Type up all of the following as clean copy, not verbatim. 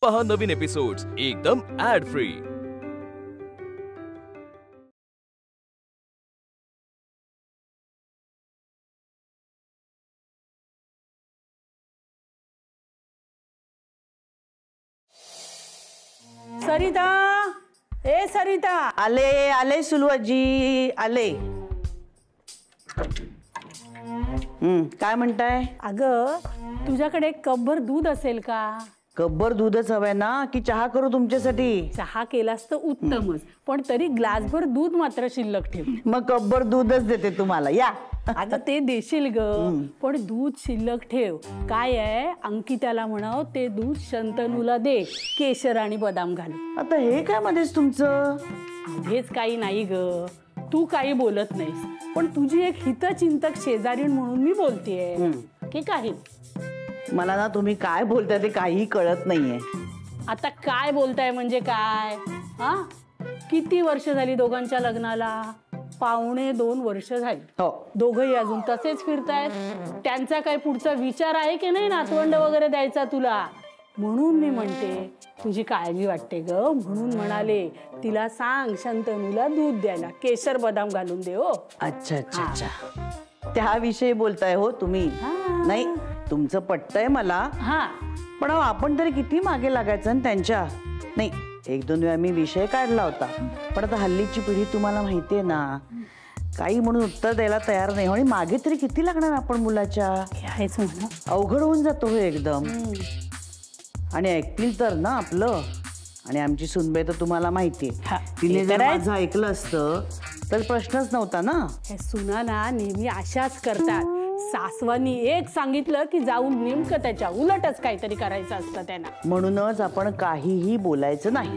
पहा नवीन एपिसोड्स एकदम add free. Sarita, ए सरिता, आले आले सुलवाजी आले। काय म्हणताय? अगं तुझ्याकडे एक कपभर दूध असेल का? कपभर दूधच हवंय ना की चहा करू तुमच्यासाठी? चहा केलास तर उत्तमच, पण तरी ग्लासभर दूध मात्र शिल्लक ठेव। मग कपभर दूधच देते तुम्हाला, या। अगं ते देशील ग, पण दूध शिल्लक ठेव। काय आहे, अंकिताला म्हणाव ते दूध शंतनूला दे, केशर आणि बदाम घालून। आता हे काय मध्येच तुमचं? हेच काही नाही ग, तू काही बोलत नाहीस, पण तुझी एक हितचिंतक शेजारीण म्हणून मी बोलतेय की काही। मला ना तुम्ही काय बोलताय ते काही कळत नाहीये। आता काय बोलताय म्हणजे काय? हा, किती वर्ष झाली दोघांच्या लग्नाला? 1.25 वर्ष झाली। हो, दोघही अजून तसेच फिरतायत। त्यांचा काय पुढचा विचार आहे की नाही नातवंड वगैरे द्यायचा तुला? म्हणून मी म्हणते तुझी काळजी वाटते ग, म्हणून म्हणाले तिला सांग शंतनूला दूध द्यायला केशर बदाम घालून दे। हो अच्छा अच्छा अच्छा, त्याविषयी बोलताय हो तुम्ही? नाही, तुमचं पटतंय मला, पण आपण तरी किती मागे लागायचं ना त्यांच्या? नाही, 1-2 वेळा मी विषय काढला होता, पण आता हल्लीची पिढी तुम्हाला माहितीये ना, काही म्हणून उत्तर द्यायला तयार नाही। आणि मागे तरी किती लागणार आपण मुलाच्या? हेच म्हणा, अवघड होऊन जातो हो एकदम। आणि ऐकतील तर ना आपलं। आणि आमची सुनबाई तर तुम्हाला माहितीये, तिने जर माझं ऐकलं असतं तर प्रश्नच नव्हता ना। हे सुना ना नेहमी अशाच करतात। सासवानी एक सांगितलं की जाऊन नेमकं त्याच्या उलटच काहीतरी करायचं असतं त्यांना। म्हणूनच आपण काहीही बोलायचं नाही।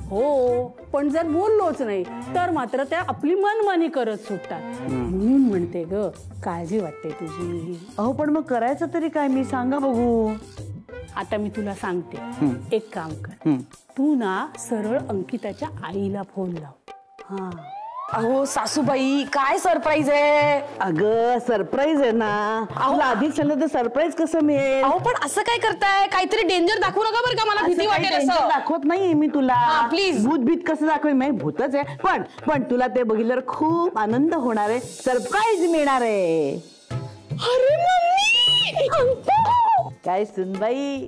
हो, पण जर बोललोच नाही तर मात्र त्या आपली मनमानी करत सुटतात। म्हणून म्हणते ग, काळजी वाटते तुझी। अहो पण मग करायचं तरी काय, मी सांगा बघू। आता मी तुला सांगते, एक काम कर, तू ना सरळ अंकिताच्या आईला फोन लाव। हा, अहो सासूबाई, काय सरप्राईज आहे? अगं सरप्राईज आहे ना, तुला आधीच सांगितलं तर सरप्राईज कसं मिळेल? अहो पण असं काय करताय? काहीतरी डेंजर दाखवू नका बरं का, मला भीती वाटेल असं। दाखवत नाही मी तुला, प्लीज। भूत भीत कसं दाखवेल? मी भूतच आहे, पण तुला ते बघितल्यावर खूप आनंद होणार आहे, सरप्राईज मिळणार आहे। अरे मम्मी, काय सुनबाई,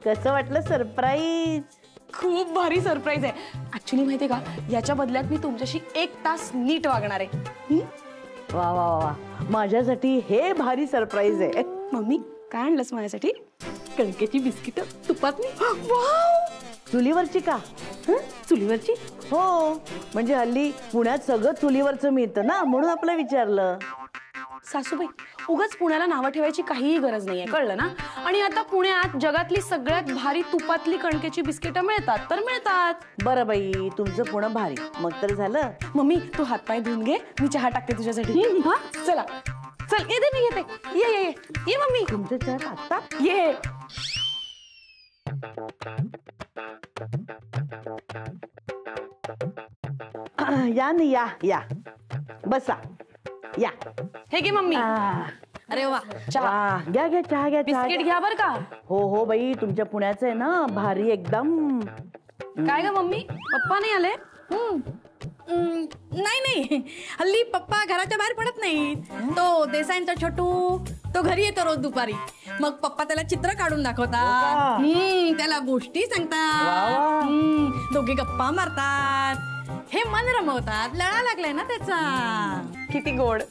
कसं वाटलं सरप्राईज? खूप भारी सरप्राईज आहे। ऍक्च्युली माहितीये का, याच्या बदल्यात मी तुमच्याशी 1 तास नीट वागणार आहे। वा वा वा, माझ्यासाठी हे भारी सरप्राईज आहे। मम्मी काय आणलंस माझ्यासाठी? कणकेची बिस्किट तुपात। चुलीवरची का? चुलीवरची? हो, म्हणजे हल्ली पुण्यात सगळं चुलीवरचं मिळतं ना, म्हणून आपलं विचारलं। सासूबाई, उगाच पुण्याला नावं ठेवायची काहीही गरज नाहीये, कळलं ना? आणि आता पुण्यात जगातली सगळ्यात भारी तुपातली कणकेची बिस्किटं मिळतात तर मिळतात। बरं बाई, तुमचं पुणं भारी, मग तर झालं। मम्मी तू हातपाय धुवून घे, मी चहा टाकते तुझ्यासाठी। हा चला, चल येते मी घेते। ये ये ये मम्मी, तुमचं चहा टाकता? ये। या ना, या या, बसा, या। हे घे मम्मी। अरे वा, चहा घ्या घ्या, चहा घ्या, बिस्किट घ्या बर का। हो हो बाई, तुमच्या पुण्याचं आहे ना, भारी एकदम। काय ग मम्मी, पप्पा नाही आले? नाही नाही, हल्ली पप्पा घराच्या बाहेर पडत नाही। तो देसाईंचा छोटू, तो घरी येतो रोज दुपारी, मग पप्पा त्याला चित्र काढून दाखवतात, त्याला गोष्टी सांगतात, दोघे गप्पा मारतात, हे मन रमवतात। लळा लागलाय ना त्याचा। किती गोड।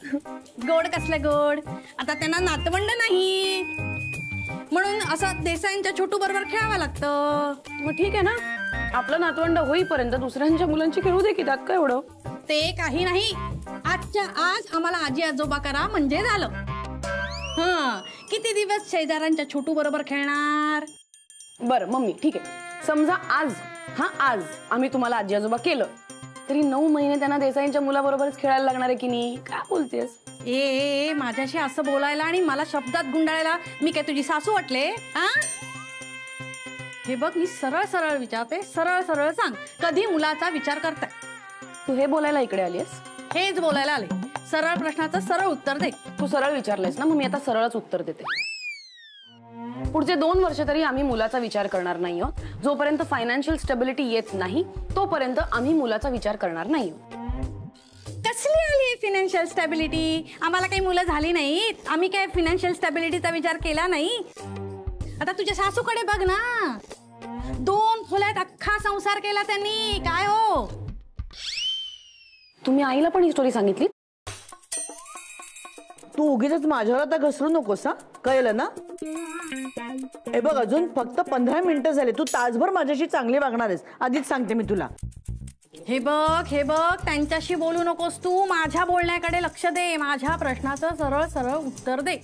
गोड कसलं गोड, आता त्यांना नातवंड नाही, म्हणून असं देसाईंच्या छोटू बरोबर खेळावं लागतं। मग ठीक आहे ना, आपलं नातवंड होईपर्यंत दुसऱ्यांच्या मुलांची खेळू दे की, त्यात काय एवढं? ते काही नाही, आजच्या आज आम्हाला आजी आजोबा करा म्हणजे झालं। किती दिवस शेजाऱ्यांच्या छोटू बरोबर खेळणार? बरं मम्मी ठीक आहे, समजा आज आम्ही तुम्हाला आजी आजोबा केलं तरी 9 महिने त्यांना देसाईंच्या मुलाबरोबरच खेळायला लागणार आहे की नाही? काय बोलतेस? ए माझ्याशी असं बोलायला आणि मला शब्दात गुंडाळायला मी काय तुझी सासू वाटले? हे बघ, मी सरळ सरळ विचारते, सरळ सरळ सांग, कधी मुलाचा विचार करताय? तू हे बोलायला इकडे आलीस? हेच बोलायला आले, सरळ प्रश्नाचं सरळ उत्तर दे। तू सरळ विचारलेस ना, मग मी आता सरळच उत्तर देते। पुढचे 2 वर्ष तरी आम्ही मुलाचा विचार करणार नाही आहोत. जोपर्यंत फायनान्शियल स्टेबिलिटी येत नाही तोपर्यंत आम्ही मुलाचा विचार करणार नाही. कसली आली फायनान्शियल स्टॅबिलिटी? आम्हाला काही मुलं झाली नाहीत, आम्ही काय फायनान्शियल स्टॅबिलिटीचा विचार केला नाही. आता तुझ्या सासूकडे बघ ना, 2 खोल्यात अख्खा संसार केला त्यांनी. काय हो, तुम्ही आईला पण ही स्टोरी सांगितली? तू उगीच माझ्यावर आता घसरू नकोस हा, कळलं ना? हे बघ, अजून फक्त 15 मिनिटं झाले, तू तासभर माझ्याशी चांगली वागणार आहेस, आधीच सांगते मी तुला. हे बघ, त्यांच्याशी बोलू नकोस तू. माझ्या बोलण्याकडे लक्ष दे, माझ्या प्रश्नाचं सरळ सरळ उत्तर दे.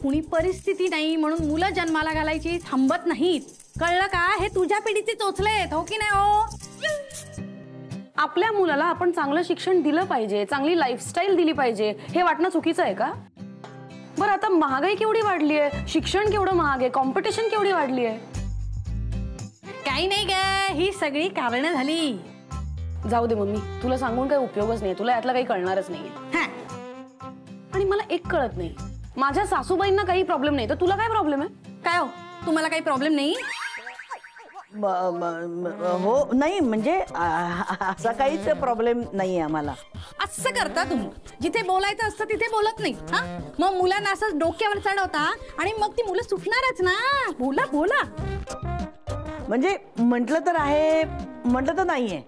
कुणी परिस्थिती नाही म्हणून मुलं जन्माला घालायची थांबत नाहीत, कळलं का? हे तुझ्या पिढीचे चोचलेत, हो की नाही हो? आपल्या मुलाला आपण चांगलं शिक्षण दिलं पाहिजे, चांगली लाईफस्टाईल दिली पाहिजे, हे वाटणं चुकीचं आहे का? बरं, आता महागाई केवढी वाढली आहे, शिक्षण केवढं महाग आहे, कॉम्पिटिशन केवढी वाढली आहे. काही नाही ग, ही सगळी कारणं झाली. जाऊ दे मम्मी, तुला सांगून काही उपयोगच नाही, तुला यातलं काही कळणारच नाही. आणि मला एक कळत नाही, माझ्या सासूबाईंना काही प्रॉब्लेम नाही तर तुला काय प्रॉब्लेम आहे? काय हो, तुम्हाला काही प्रॉब्लेम नाही? हो, नाही म्हणजे असा काहीच प्रॉब्लेम नाहीये आम्हाला. असं करता तुम्ही, जिथे बोलायचं असतं तिथे बोलत नाही. मग मुलांना असं डोक्यावर चढवता आणि मग ती मुलं सुटणारच ना. बोला बोला. म्हणजे म्हटलं तर आहे, म्हटलं तर नाहीये.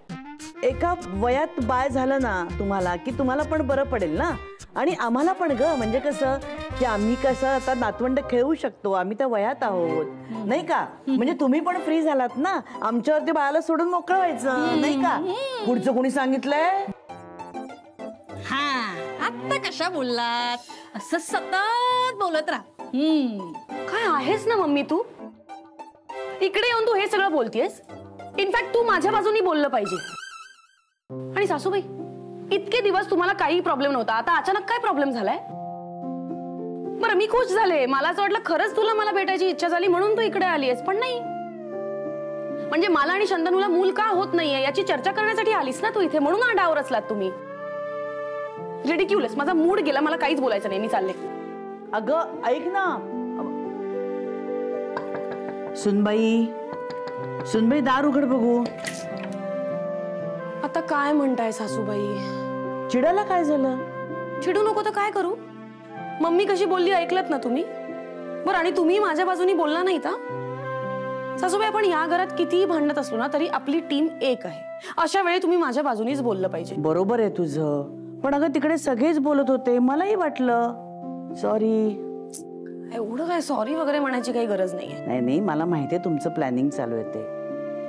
एका वयात बाय झालं ना तुम्हाला की तुम्हाला पण बरं पडेल ना, आणि आम्हाला पण ग. म्हणजे कसं की आम्ही कसं आता नातवंड खेळू शकतो, आम्ही त्या वयात आहोत नाही का? म्हणजे तुम्ही पण फ्री झालात ना, आमच्यावरती बाळाला सोडून मोकळं व्हायचं नाही का? पुढचं कोणी सांगितलंय? आता कशा बोललात? असं सतत बोलत राहा. काय आहेस ना मम्मी तू? इकडे येऊन तू हे सगळं बोलतेस. इनफॅक्ट तू माझ्या बाजूनी बोललं पाहिजे. आणि सासूबाई, इतके दिवस तुम्हाला काही प्रॉब्लेम नव्हता, आता अचानक काय प्रॉब्लेम झालाय? बरं, मी खुश झाले, मला असं वाटलं खरंच तुला मला भेटायची इच्छा झाली म्हणून तू इकडे आलीस, पण नाही. म्हणजे मला आणि शंतनूला मूल का होत नाहीये याची चर्चा करण्यासाठी आलीस ना तू इथे, म्हणून आडावर असलात तुम्ही. रिडिक्युलस. माझा मूड गेला, मला काहीच बोलायचं नाही, मी चालले. अगं ऐक ना सुनबाई, सुनबाई दार उघड बघू. आता काय म्हणताय सासूबाई? चिडायला काय झालं? चिडू नको तर काय करू? मम्मी कशी बोलली ऐकलत ना तुम्ही? बरं, आणि तुम्ही माझ्या बाजूनी बोलला नाही का? सासूबाई, आपण या घरात कितीही भांडत असलो ना तरी आपली टीम एक आहे. अशा वेळी तुम्ही माझ्या बाजूनीच बोललं पाहिजे. बरोबर आहे तुझं, पण अगं तिकडे सगळेच बोलत होते, मलाही वाटलं. सॉरी. एवढं काय सॉरी वगैरे म्हणायची काही गरज नाहीये. नाही नाही, मला माहितीये तुमचं प्लॅनिंग चालू आहे ते.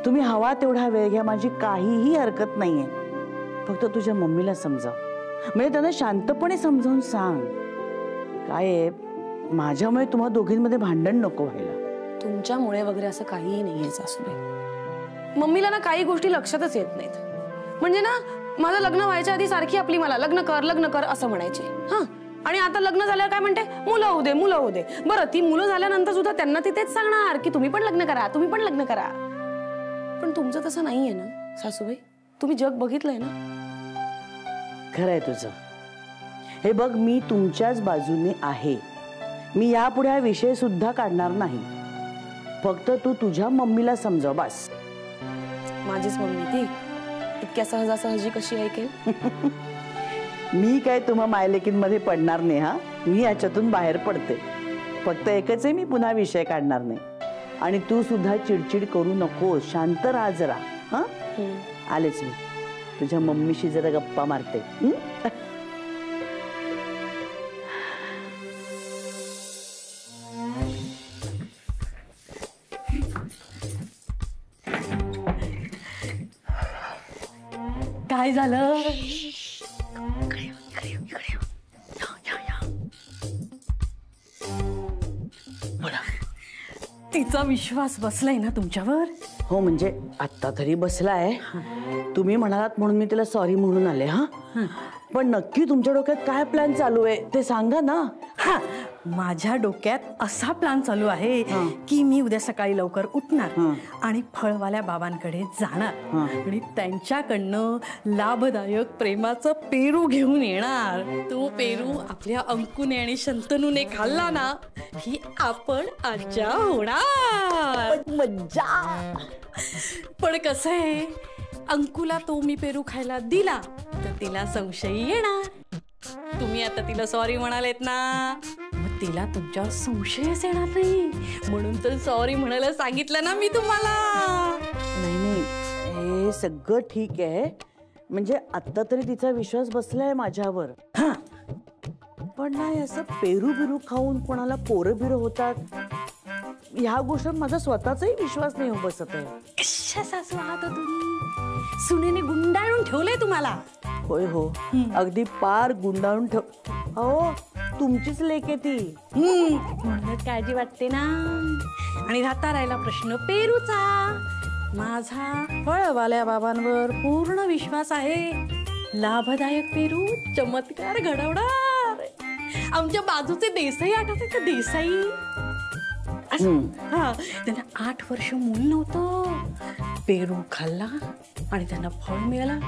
तुम्ही हवा तेवढा वेळ घ्या, माझी काहीही हरकत नाहीये. फक्त तुझ्या मम्मीला समजाव, म्हणजे त्यांना शांतपणे समजावून सांग. काय आहे, माझ्यामुळे तुम्हा दोघींमध्ये भांडण नको व्हायला. तुमच्यामुळे वगैरे असं काहीही नाहीये सासूबाई. मम्मीला ना काही गोष्टी लक्षातच येत नाहीत. म्हणजे ना, माझं लग्न व्हायच्या आधी सारखी आपली मला लग्न कर असं म्हणायची. आणि आता लग्न झाल्यावर काय म्हणते? मुलं होऊ दे, मुलं होऊ दे. बरं, ती मुलं झाल्यानंतर सुद्धा त्यांना ती तेच सांगणार की तुम्ही पण लग्न करा, तुम्ही पण लग्न करा. पण तुमचं तसं नाहीये ना सासूबाई, तुम्ही जग बघितलंय ना. खरंय तुझं. हे बघ, मी तुमच्याच बाजूने आहे. मी यापुढे हा विषय सुद्धा काढणार नाही. फक्त तू तुझ्या मम्मीला समजाव बस. माझीच मम्मी ती इतक्या सहजासहजी कशी ऐकेल? मी काय तुम्हा मायलेकींमध्ये पडणार नाही. मी याच्यातून बाहेर पडते. फक्त एकच आहे, मी पुन्हा विषय काढणार नाही. आणि तू सुद्धा चिडचिड करू नको, शांत राहा जरा. आलेच मी, तुझ्या मम्मीशी जरा गप्पा मारते. काय झालं? तिचा विश्वास बसलाय ना तुमच्यावर? हो, म्हणजे आता तरी बसलाय. तुम्ही म्हणालात म्हणून मी तिला सॉरी म्हणून आले. पण नक्की तुमच्या डोक्यात काय प्लॅन चालू आहे ते सांगा ना. माझ्या डोक्यात असा प्लॅन चालू आहे की मी उद्या सकाळी लवकर उठणार आणि फळवाल्या बाबांकडे जाणार आणि त्यांच्याकडनं लाभदायक प्रेमाचं पेरू घेऊन येणार. तो पेरू आपल्या अंकुने आणि शंतनूने खाल्ला ना ही आपण आज्या होणार. मज्जा. पण कसं आहे, अंकुला तो मी पेरू खायला दिला तर तिला संशय येणार. तुम्ही आता तिला सॉरी म्हणालेत ना, मग तिला तुमच्यावर संशयच येणार नाही. म्हणून तर सॉरी म्हणायला सांगितलं ना मी तुम्हाला. नाही हे सगळं ठीक आहे, म्हणजे आता तरी तिचा विश्वास बसलाय माझ्यावर. पण नाही असं पेरू बिरू खाऊन कोणाला पोरं बिरं होतात ह्या गोष्टीत माझा स्वतःचाही विश्वास नाही हो बसत आहे. कशा सासू आहात हो तुम्ही, सुनेने गुंडाळून ठेवलंय तुम्हाला. होय हो, अगदी पार गुंडाळून ठेव. हो तुमचीच लेक आहे ती. म्हणूनच काळजी वाटते ना. आणि राहता राहिला प्रश्न पेरूचा. माझा फळवाल्या बाबांवर पूर्ण विश्वास आहे. लाभदायक पेरू चमत्कार घडवणार. आमच्या बाजूचे देसाई आठवते का, देसाई? हा, त्यांना 8 वर्ष मूल नव्हतं. पेरू खाल्ला आणि त्यांना फळ मिळाला,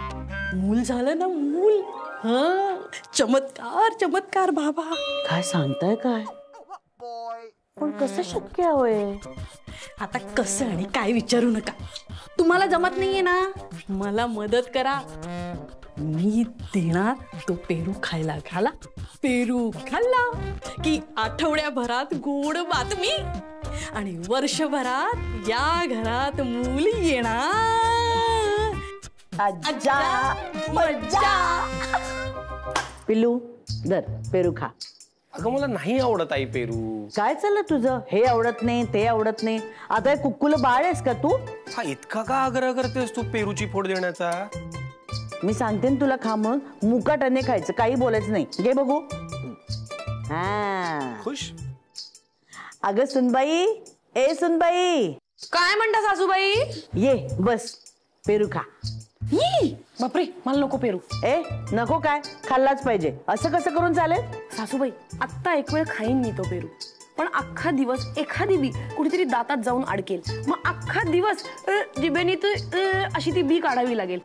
मूल झालं ना, मूल. हा, चमत्कार चमत्कार बाबा. काय सांगताय काय? पण कसं शक्य होय? आता कसं आणि काय विचारू नका. तुम्हाला जमत नाहीये ना, मला मदत करा. मी देणार तो पेरू खायला. घाला. पेरू खाल्ला की आठवड्याभरात गोड बातमी आणि वर्षभरात या घरात मूल येणार. आज्जा मज्जा. पिल्लू दर पेरू खा. अगं मला नाही आवडत आई पेरू. काय चाललं तुझं? हे आवडत नाही ते आवडत नाही. आता कुक्कुल बाळ आहेस का तू? हा इतका का आग्रह करतेस तू पेरूची फोड देण्याचा? मी सांगते ना तुला, खा मग. मुकाटाने खायचं, काही बोलायचं नाही. घे बघू. हा खुश. अगं सुनबाई, ए सुनबाई. काय म्हणता सासूबाई? ये बस, पेरू खा. बापरे, मला नको पेरू. ए नको काय, खाल्लाच पाहिजे. असं कसं करून चालेल? सासूबाई, आत्ता एक वेळ खाईन मी तो पेरू, पण अख्खा दिवस एखादी बी कुठेतरी दातात जाऊन अडकेल. मग अख्खा दिवस जिभेने अशी ती बी काढावी लागेल.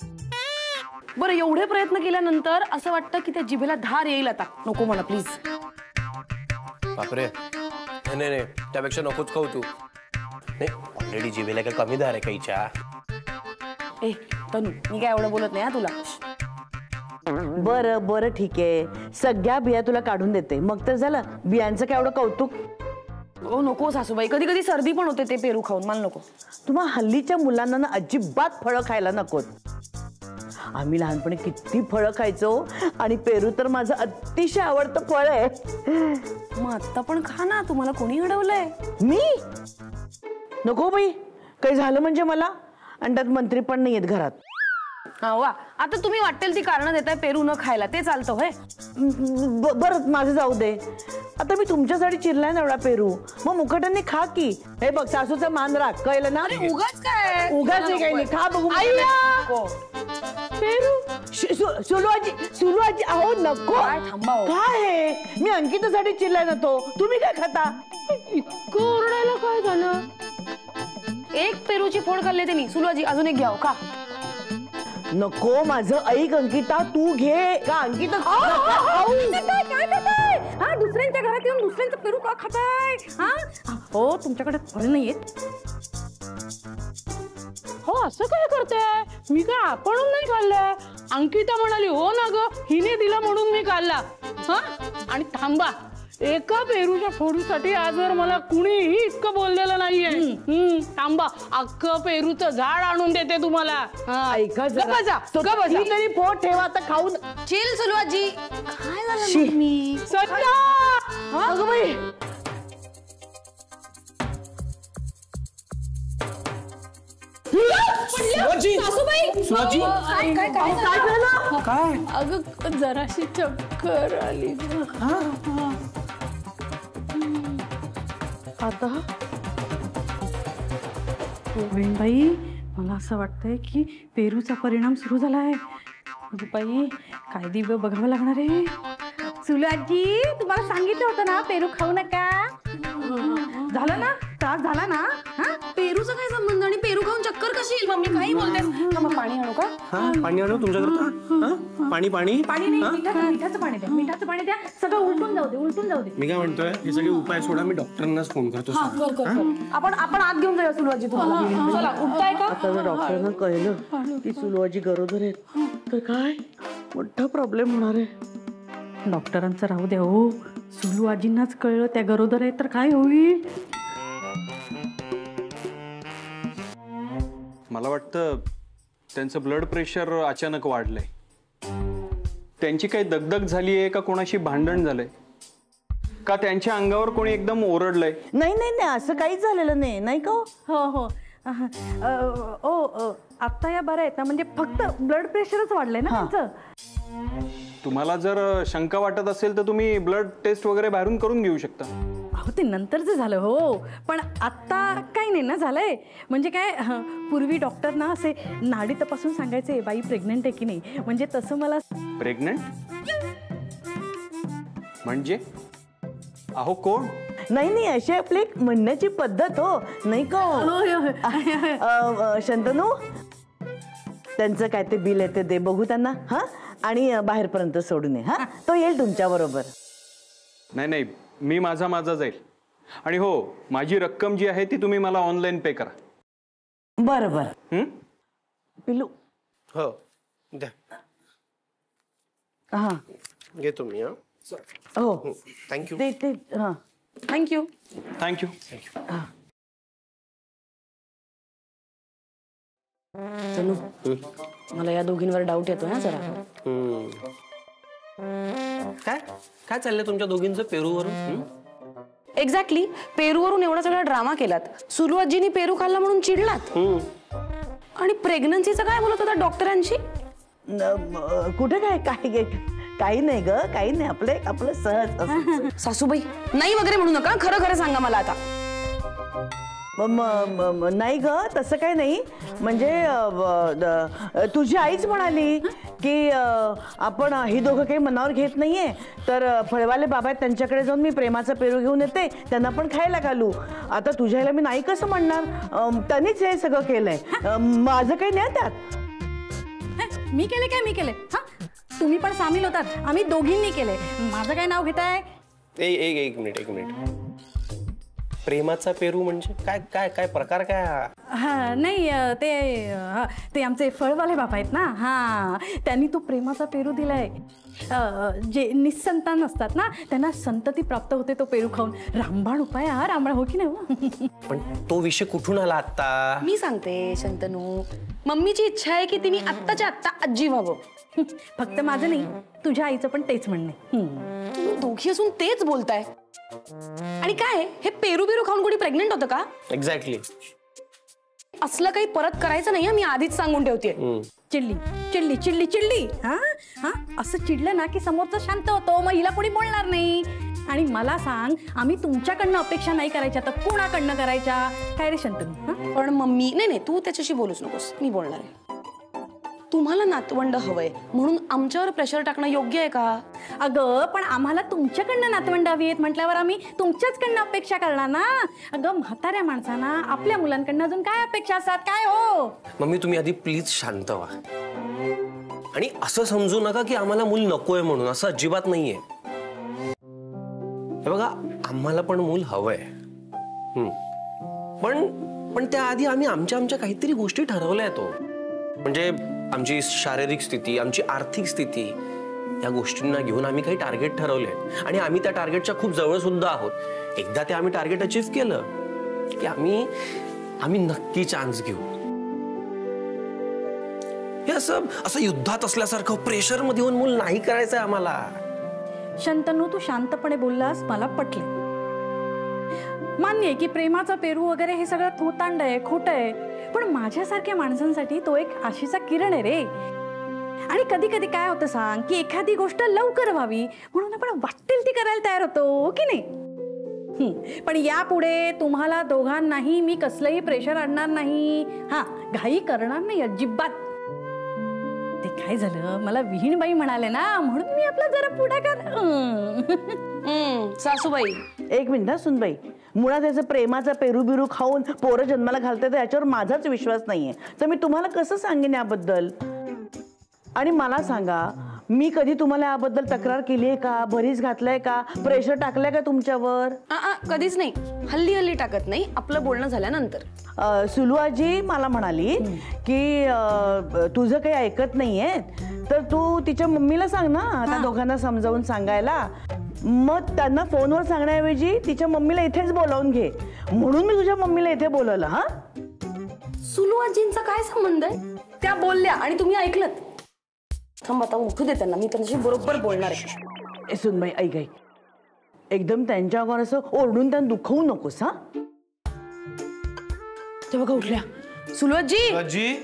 बरं, एवढे प्रयत्न केल्यानंतर असं वाटतं की त्या जिभेला धार येईल. आता नको मला प्लीज. बापरे, नाही नाही, त्यापेक्षा नकोच खाऊ तू. नाही, ऑलरेडी जिभेला काय कमी धार आहे काहीच्या? ए तनू, मी काय एवढं बोलत नाही हा तुला. बरं बरं ठीक आहे, सगळ्या बिया तुला काढून देते, मग तर झालं. बियांचं काय एवढं कौतुक? हो नको सासूबाई, कधी कधी सर्दी पण होते ते पेरू खाऊन. मला नको. तुम्हा हल्लीच्या मुलांना ना अजिबात फळं खायला नकोत. आम्ही लहानपणी किती फळं खायचो आणि पेरू तर माझं अतिशय आवडतं फळ आहे. मग आता पण खा ना, तुम्हाला कोणी अडवलंय? मी नको बाई, काही झालं म्हणजे मला. आणि त्यात मंत्री पण नाही आहेत घरात. हा वा, आता तुम्ही वाटेल ती कारणं देताय पेरू न खायला, ते चालतं होय? बरं माझं जाऊ दे. आता मी तुमच्यासाठी चिरलाय ना एवढा पेरू, मग मुखटाने खा की. हे बघ, सासूचा मान राख, कळलं ना? उगाच काय? उगाच काही नाही, खा बघू. पेरू सुलू आजी, अहो नको. काय आहे, मी अंकितासाठी चिरलाय ना तो, तुम्ही काय खाता? इतकं ओरडायला काय झालं? एक पेरूची फोड खाल्ली त्यांनी. सुलूआजी, अजून एक घ्याव का? नको, माझं ऐक अंकिता, तू घे. का अंकिता हा, दुसऱ्यांच्या घरात येऊन दुसऱ्यांचं पेरू का खाताय? हा हो, तुमच्याकडे फळ नाहीयेत? हो, असं काय करते? मी काय आपणून नाही खाल्लंय. अंकिता म्हणाली हो ना ग, हिने दिला म्हणून मी खाल्ला. हा, आणि थांबा, एका पेरूच्या फोडीसाठी आजवर मला कुणीही इतकं बोललेलं नाहीये. थांबा, अख्खं पेरूचं झाड आणून देते तुम्हाला. ऐका तरी पोट ठेवा आता खाऊन. चिल सुलूआजी. काय झालं? मी अगं बाई, काय? अगं जराशी चक्कर आली. आता बाई, मला असं वाटतंय की पेरूचा परिणाम सुरू झालाय. बाई, काय दिव्य बघावं लागणार आहे. सुलू आजी तुम्हाला सांगितलं होतं ना पेरू खाऊ नका. झालं ना त्रास झाला ना. पेरूचा काय संबंध आणि पेरू खाऊन चक्कर कशी येईल मम्मी काही बोलतेस. मग पाणी आणू का. पाणी आणू तुमच्याकडे. पाणी पाणी पाणी नाही मिठाचं पाणी द्या. मिठाचं पाणी द्या. सगळं उलटून जाऊ दे. मी काय म्हणतोय हे सगळे उपाय सोडा. मी डॉक्टरांनाच फोन करतो. आपण आत घेऊन जाऊया सुलू आजी तुम्हाला. चला उठताय का. आता जर डॉक्टरांना कळलं की सुलू आजी गरोदर आहेत तर काय मोठा प्रॉब्लेम होणार आहे. डॉक्टरांचं राहू द्या हो. सुलू आजींनाच कळलं त्या गरोदर आहेत तर काय होईल. मला वाटतं त्यांचं ब्लड प्रेशर अचानक वाढलंय. त्यांची काही दगदग झाली आहे का कोणाशी भांडण झालंय का त्यांच्या अंगावर कोणी एकदम ओरडलंय. नाही नाही नाही असं काहीच झालेलं नाही. नाही का हो आत्ता या बरं आहेत ना. म्हणजे फक्त ब्लड प्रेशरच वाढलंय ना त्यांचं. तुम्हाला जर शंका वाटत असेल तर तुम्ही ब्लड टेस्ट वगैरे बाहेरून करून घेऊ शकता. अहो ते नंतरच झालं हो. पण आत्ता काही नाही ना झालंय. म्हणजे काय पूर्वी डॉक्टर ना असे नाडी तपासून सांगायचे बाई प्रेग्नंट आहे की नाही. म्हणजे तसं मला. प्रेग्नंट म्हणजे अहो कोण. नाही नाही अशी आपली एक म्हणण्याची पद्धत हो. नाही का शंतनू त्यांचं काय ते बिल आहे ते दे बघू त्यांना. आणि बाहेरपर्यंत सोडून ये. तो येईल तुमच्या बरोबर. नाही मी माझा जाईल. आणि हो माझी रक्कम जी आहे ती तुम्ही मला ऑनलाईन पे करा. बरं पिलू. हो द्या. हा घेतो मी. हो थँक्यू. ते हा थँक्यू. थँक्यू. तनू मला या दोघींवर डाऊट येतो ना जरा. काय काय चाललंय तुमच्या दोघींचं पेरूवरून. एक्झॅक्टली पेरूवरून एवढा सगळा ड्रामा केलात. सुलू आजीनी पेरू खाल्ला म्हणून चिडलात. आणि प्रेग्नन्सीचं काय बोलत होता डॉक्टरांशी. कुठे काय काय काही नाही ग. काही नाही आपलं सहज. सासूबाई नाही वगैरे म्हणू नका. खरं सांगा मला आता. नाही ग तसं काही नाही. म्हणजे तुझी आईच म्हणाली की आपण ही दोघं काही मनावर घेत नाहीये तर फळवाले बाबा आहेत त्यांच्याकडे जाऊन मी प्रेमाचा पेरू घेऊन येते त्यांना पण खायला घालू. आता तुझ्या आईला मी नाही कसं म्हणणार. त्यांनीच हे सगळं केलंय. माझं काही नाही त्यात. मी केले. तुम्ही पण सामील होतात. आम्ही दोघींनी केले. माझं काय नाव घेताय. एक मिनिट. प्रेमाचा पेरू म्हणजे काय काय काय प्रकार काय. नाही ते आमचे फळवाले बाबा आहेत ना. त्यांनी तो प्रेमाचा पेरू दिलाय. जे निसंतान असतात ना त्यांना संतती प्राप्त होते तो पेरू खाऊन. रामबाण उपाय रामबाण हो की नाही. पण तो विषय कुठून आला आता. मी सांगते शंतनू. मम्मीची इच्छा आहे की तिने आत्ताच्या आत्ता आजी व्हावं. फक्त माझं नाही तुझ्या आईचं पण तेच म्हणणं. तुम्ही दोघी असून तेच बोलताय. आणि काय हे पेरू खाऊन कोणी प्रेग्नेंट होतं का. एक्झॅक्टली. असलं काही परत करायचं नाही. मी आधीच सांगून ठेवते. चिडली. असं चिडलं ना की समोरचं शांत होतो. मग हिला कोणी बोलणार नाही. आणि मला सांग आम्ही तुमच्याकडनं अपेक्षा नाही करायच्या तर कोणाकडनं करायच्या. काय रे शंतनू. पण मम्मी नाही तू त्याच्याशी बोलूच नकोस. मी बोलणार आहे. तुम्हाला नातवंड हवंय म्हणून आमच्यावर प्रेशर टाकणं योग्य आहे का. अगं पण आम्हाला तुमच्याकडनं नातवंड हवी आहेत म्हटल्यावर आम्ही तुमच्याचकडनं अपेक्षा करणार ना. अगं म्हाताऱ्या माणसांना आपल्या मुलांकडनं अजून काय अपेक्षा असतात काय हो. मम्मी तुम्ही आधी प्लीज शांत व्हा. आणि असं समजू नका की आम्हाला मूल नकोय म्हणून. असं अजिबात नाहीये. हे बघा आम्हाला पण मूल हवंय. पण त्याआधी आम्ही आमच्या काहीतरी गोष्टी ठरवल्या तो. म्हणजे आमची शारीरिक स्थिती आमची आर्थिक स्थिती या गोष्टींना घेऊन आम्ही काही टार्गेट ठरवले आणि आम्ही त्या टार्गेटच्या खूप जवळ सुद्धा आहोत. एकदा ते आम्ही टार्गेट अचीव्ह केलं की आम्ही नक्की चान्स घेऊ. हे असं युद्धात असल्यासारखं प्रेशर मध्ये येऊन मूल नाही करायचंय आम्हाला. शंतनू तू शांतपणे बोललास मला पटले. मान्य आहे की प्रेमाचा पेरू वगैरे हे सगळं थोतांड आहे खोटं आहे. पण माझ्यासारख्या माणसांसाठी तो एक आशेचा किरण आहे रे. आणि कधी कधी काय होतं सांग की एखादी गोष्ट लवकर व्हावी म्हणून आपण वाटेल ती करायला तयार होतो की नाही. पण यापुढे तुम्हाला दोघांनाही मी कसलंही प्रेशर आणणार नाही. घाई करणार नाही अजिबात. ते काय झालं, मला विहीणबाई म्हणाले ना, म्हणून मी आपला जरा पुढाकार. सासूबाई एक मिनिट हा सुनबाई, मुळात त्याचं प्रेमाचा पेरू बिरू खाऊन पोरं जन्माला घालते तर याच्यावर माझाच विश्वास नाहीये, तर मी तुम्हाला कसं सांगेन याबद्दल. आणि मला सांगा, मी कधी तुम्हाला याबद्दल तक्रार केली आहे का, भरीस घातलाय का, प्रेशर टाकलंय का तुमच्यावर? कधीच नाही. हल्ली हल्ली टाकत नाही, आपलं बोलणं झाल्यानंतर. सुलू आजी मला म्हणाली की तुझं काही ऐकत नाहीये तर तू तिच्या मम्मीला सांग ना, त्या दोघांना समजावून सांगायला. मग त्यांना फोनवर सांगण्याऐवजी तिच्या मम्मीला इथेच बोलावून घे, म्हणून मी तुझ्या मम्मीला इथे बोलवलं. हा, सुलू आजींचा काय संबंध आहे? त्या बोलल्या आणि तुम्ही ऐकलत. थांब आता उठू दे त्यांना, मी त्यांच्याशी बरोबर बोलणार आहे. सुनबाई ऐक ऐक, एकदम त्यांच्यावर असं ओरडून त्यांना दुखवू नकोस. हा, ते बघा उठल्या. सुलू आजी,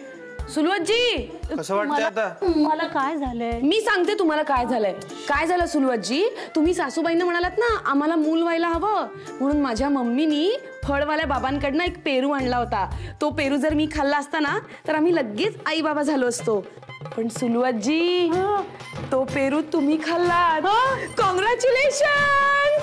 सुलू आजी, कसं वाटतंय आता? मला काय झालंय? मी सांगते तुम्हाला काय झालंय. काय झालं सुलू आजी, तुम्ही सासूबाईंना म्हणालात ना आम्हाला मूल व्हायला हवं, म्हणून माझ्या मम्मीनी फळवाल्या बाबांकडनं एक पेरू आणला होता. तो पेरू जर मी खाल्ला असता ना तर आम्ही लगेच आई बाबा झालो असतो. पण सुलू आजी, तो पेरू तुम्ही खाल्लात. कॉंग्रॅच्युलेशन.